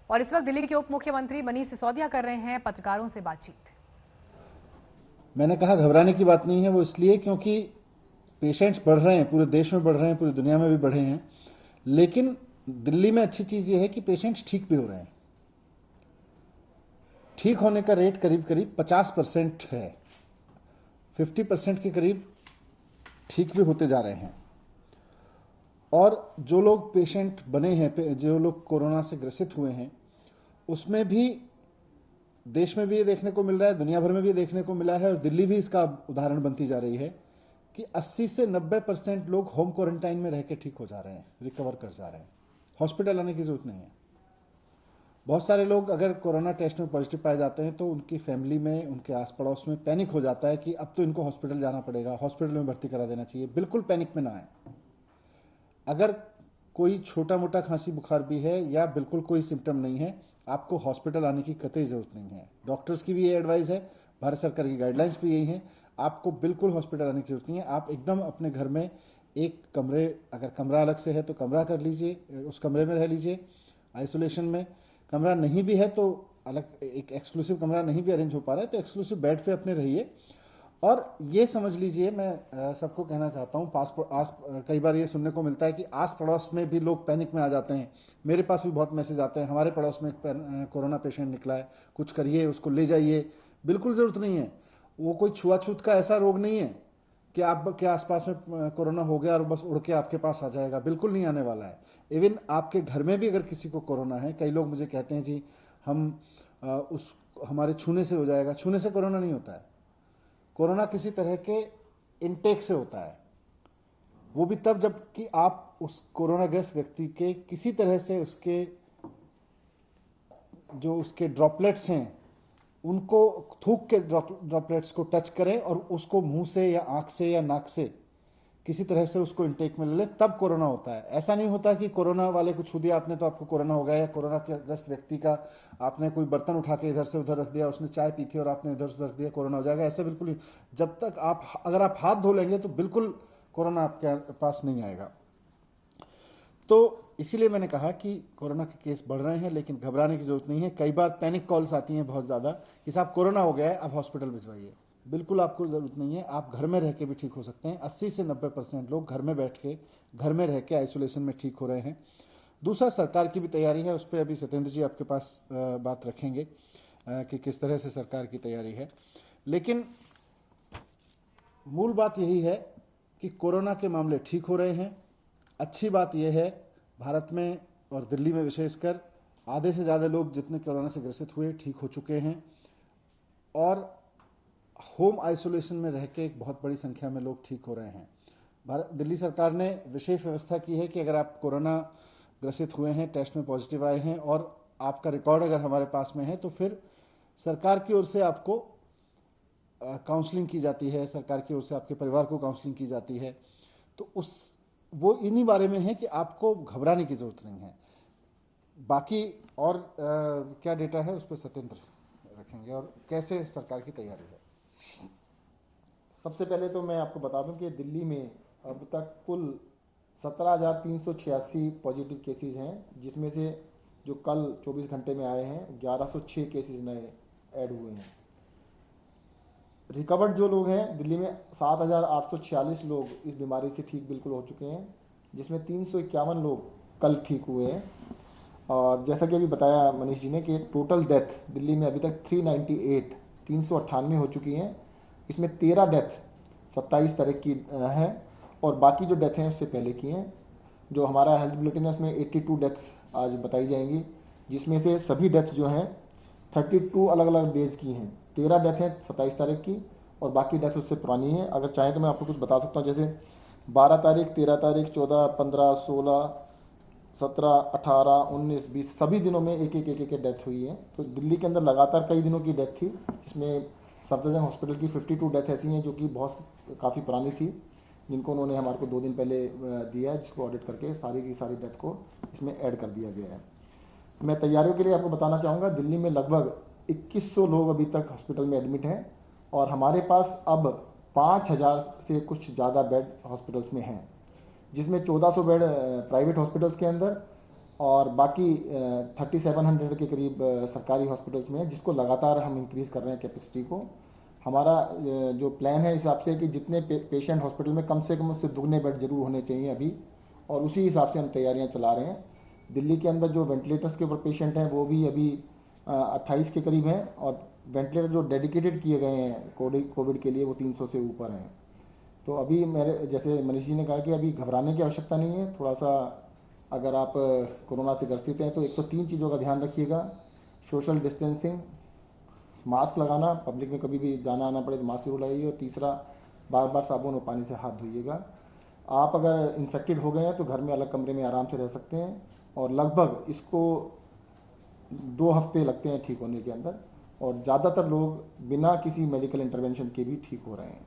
और इस वक्त दिल्ली के उप मुख्यमंत्री मनीष सिसोदिया कर रहे हैं पत्रकारों से बातचीत। मैंने कहा घबराने की बात नहीं है, वो इसलिए क्योंकि पेशेंट्स बढ़ रहे हैं, पूरे देश में बढ़ रहे हैं, पूरी दुनिया में भी बढ़े हैं। लेकिन दिल्ली में अच्छी चीज़ ये है कि पेशेंट्स ठीक भी हो रहे हैं। ठीक होने का रेट करीब करीब 50% है, 50% के करीब ठीक भी होते जा रहे हैं। और जो लोग पेशेंट बने हैं, जो लोग कोरोना से ग्रसित हुए हैं, उसमें भी देश में भी ये देखने को मिल रहा है, दुनिया भर में भी ये देखने को मिला है, और दिल्ली भी इसका उदाहरण बनती जा रही है कि 80 से 90% लोग होम क्वारंटाइन में रह के ठीक हो जा रहे हैं, रिकवर कर जा रहे हैं। हॉस्पिटल आने की जरूरत नहीं है। बहुत सारे लोग अगर कोरोना टेस्ट में पॉजिटिव पाए जाते हैं तो उनकी फैमिली में, उनके आस पड़ोस में पैनिक हो जाता है कि अब तो इनको हॉस्पिटल जाना पड़ेगा, हॉस्पिटल में भर्ती करा देना चाहिए। बिल्कुल पैनिक में ना आए। अगर कोई छोटा मोटा खांसी बुखार भी है या बिल्कुल कोई सिम्टम नहीं है, आपको हॉस्पिटल आने की कतई ज़रूरत नहीं है। डॉक्टर्स की भी ये एडवाइस है, भारत सरकार की गाइडलाइंस भी यही है, आपको बिल्कुल हॉस्पिटल आने की जरूरत नहीं है। आप एकदम अपने घर में एक कमरे, अगर कमरा अलग से है तो कमरा कर लीजिए, उस कमरे में रह लीजिए आइसोलेशन में। कमरा नहीं भी है तो अलग एक एक्सक्लूसिव कमरा नहीं भी अरेंज हो पा रहा है तो एक्सक्लूसिव बेड पे अपने रहिए। और ये समझ लीजिए, मैं सबको कहना चाहता हूँ, कई बार ये सुनने को मिलता है कि आस पड़ोस में भी लोग पैनिक में आ जाते हैं। मेरे पास भी बहुत मैसेज आते हैं, हमारे पड़ोस में एक कोरोना पेशेंट निकला है, कुछ करिए, उसको ले जाइए। बिल्कुल ज़रूरत नहीं है। वो कोई छुआछूत का ऐसा रोग नहीं है कि आपके आसपास में कोरोना हो गया और बस उड़ के आपके पास आ जाएगा। बिल्कुल नहीं आने वाला है। इवन आपके घर में भी अगर किसी को कोरोना है, कई लोग मुझे कहते हैं जी हम उस हमारे छूने से हो जाएगा। छूने से कोरोना नहीं होता है। कोरोना किसी तरह के इनटेक से होता है, वो भी तब जब कि आप उस कोरोनाग्रस्त व्यक्ति के किसी तरह से उसके जो उसके ड्रॉपलेट्स हैं उनको, थूक के ड्रॉपलेट्स को टच करें और उसको मुंह से या आंख से या नाक से किसी तरह से उसको इंटेक में ले लें, तब कोरोना होता है। ऐसा नहीं होता कि कोरोना वाले को छू दिया आपने तो आपको कोरोना हो गया, या कोरोना के ग्रस्त व्यक्ति का आपने कोई बर्तन उठा के इधर से उधर रख दिया, उसने चाय पी थी और आपने इधर से उधर रख दिया, कोरोना हो जाएगा। ऐसा बिल्कुल नहीं। जब तक अगर आप हाथ धो लेंगे तो बिल्कुल कोरोना आपके पास नहीं आएगा। तो इसीलिए मैंने कहा कि कोरोना के केस बढ़ रहे हैं, लेकिन घबराने की जरूरत नहीं है। कई बार पैनिक कॉल्स आती हैं बहुत ज़्यादा कि साहब कोरोना हो गया है, अब हॉस्पिटल भिजवाइए। बिल्कुल आपको ज़रूरत नहीं है। आप घर में रह के भी ठीक हो सकते हैं। 80 से 90% लोग घर में बैठ के, घर में रह के आइसोलेशन में ठीक हो रहे हैं। दूसरा, सरकार की भी तैयारी है, उस पर अभी सत्येंद्र जी आपके पास बात रखेंगे कि किस तरह से सरकार की तैयारी है। लेकिन मूल बात यही है कि कोरोना के मामले ठीक हो रहे हैं। अच्छी बात यह है, भारत में और दिल्ली में विशेषकर आधे से ज़्यादा लोग जितने कोरोना से ग्रसित हुए ठीक हो चुके हैं, और होम आइसोलेशन में रह के एक बहुत बड़ी संख्या में लोग ठीक हो रहे हैं। दिल्ली सरकार ने विशेष व्यवस्था की है कि अगर आप कोरोना ग्रसित हुए हैं, टेस्ट में पॉजिटिव आए हैं और आपका रिकॉर्ड अगर हमारे पास में है, तो फिर सरकार की ओर से आपको काउंसलिंग की जाती है, सरकार की ओर से आपके परिवार को काउंसलिंग की जाती है। तो वो इन्हीं बारे में है कि आपको घबराने की जरूरत नहीं है। बाकी और क्या डेटा है उस पर सत्येंद्र रखेंगे, और कैसे सरकार की तैयारी है। सबसे पहले तो मैं आपको बता दूं कि दिल्ली में अब तक कुल 17,386 पॉजिटिव केसेस हैं, जिसमें से जो कल 24 घंटे में आए हैं 1106 केसेस नए ऐड हुए हैं। रिकवर्ड जो लोग हैं दिल्ली में 7,846 लोग इस बीमारी से ठीक बिल्कुल हो चुके हैं, जिसमें 351 लोग कल ठीक हुए हैं। और जैसा कि अभी बताया मनीष जी ने कि टोटल डेथ दिल्ली में अभी तक 398 हो चुकी हैं। इसमें 13 डेथ 27 तारीख की हैं और बाकी जो डेथ हैं उससे पहले की हैं। जो हमारा हेल्थ बुलेटिन है उसमें 82 डेथ्स आज बताई जाएंगी, जिसमें से सभी डेथ जो हैं 32 अलग अलग डेज की हैं। 13 डेथ हैं 27 तारीख की और बाकी डेथ उससे पुरानी है। अगर चाहें तो मैं आपको कुछ बता सकता हूँ, जैसे 12 तारीख, 13 तारीख, 14, 15, 16, 17, 18, 19, 20 सभी दिनों में एक डेथ हुई है। तो दिल्ली के अंदर लगातार कई दिनों की डेथ थी, जिसमें सफदरजंग हॉस्पिटल की 52 डेथ ऐसी हैं जो कि काफ़ी पुरानी थी, जिनको उन्होंने हमारे को 2 दिन पहले दिया है, जिसको ऑडिट करके सारी की सारी डेथ को इसमें ऐड कर दिया गया है। मैं तैयारियों के लिए आपको बताना चाहूँगा, दिल्ली में लगभग 2100 लोग अभी तक हॉस्पिटल में एडमिट हैं और हमारे पास अब 5000 से कुछ ज़्यादा बेड हॉस्पिटल्स में हैं, जिसमें 1400 बेड प्राइवेट हॉस्पिटल्स के अंदर और बाकी 3700 के करीब सरकारी हॉस्पिटल्स में है, जिसको लगातार हम इंक्रीज़ कर रहे हैं कैपेसिटी को। हमारा जो प्लान है इस हिसाब से कि जितने पेशेंट हॉस्पिटल में कम से कम उससे दुगने बेड जरूर होने चाहिए अभी, और उसी हिसाब से हम तैयारियां चला रहे हैं। दिल्ली के अंदर जो वेंटिलेटर्स के ऊपर पेशेंट हैं वो भी अभी 28 के करीब हैं, और वेंटिलेटर जो डेडिकेटेड किए गए हैं कोविड के लिए वो 300 से ऊपर हैं। तो अभी मेरे जैसे मनीष जी ने कहा कि अभी घबराने की आवश्यकता नहीं है। थोड़ा सा अगर आप कोरोना से ग्रसित हैं तो एक तो 3 चीज़ों का ध्यान रखिएगा: सोशल डिस्टेंसिंग, मास्क लगाना, पब्लिक में कभी भी जाना आना पड़े तो मास्क जरूर लगाइए, और तीसरा बार बार साबुन और पानी से हाथ धोइएगा। आप अगर इन्फेक्टेड हो गए हैं तो घर में अलग कमरे में आराम से रह सकते हैं, और लगभग इसको 2 हफ्ते लगते हैं ठीक होने के अंदर, और ज़्यादातर लोग बिना किसी मेडिकल इंटरवेंशन के भी ठीक हो रहे हैं।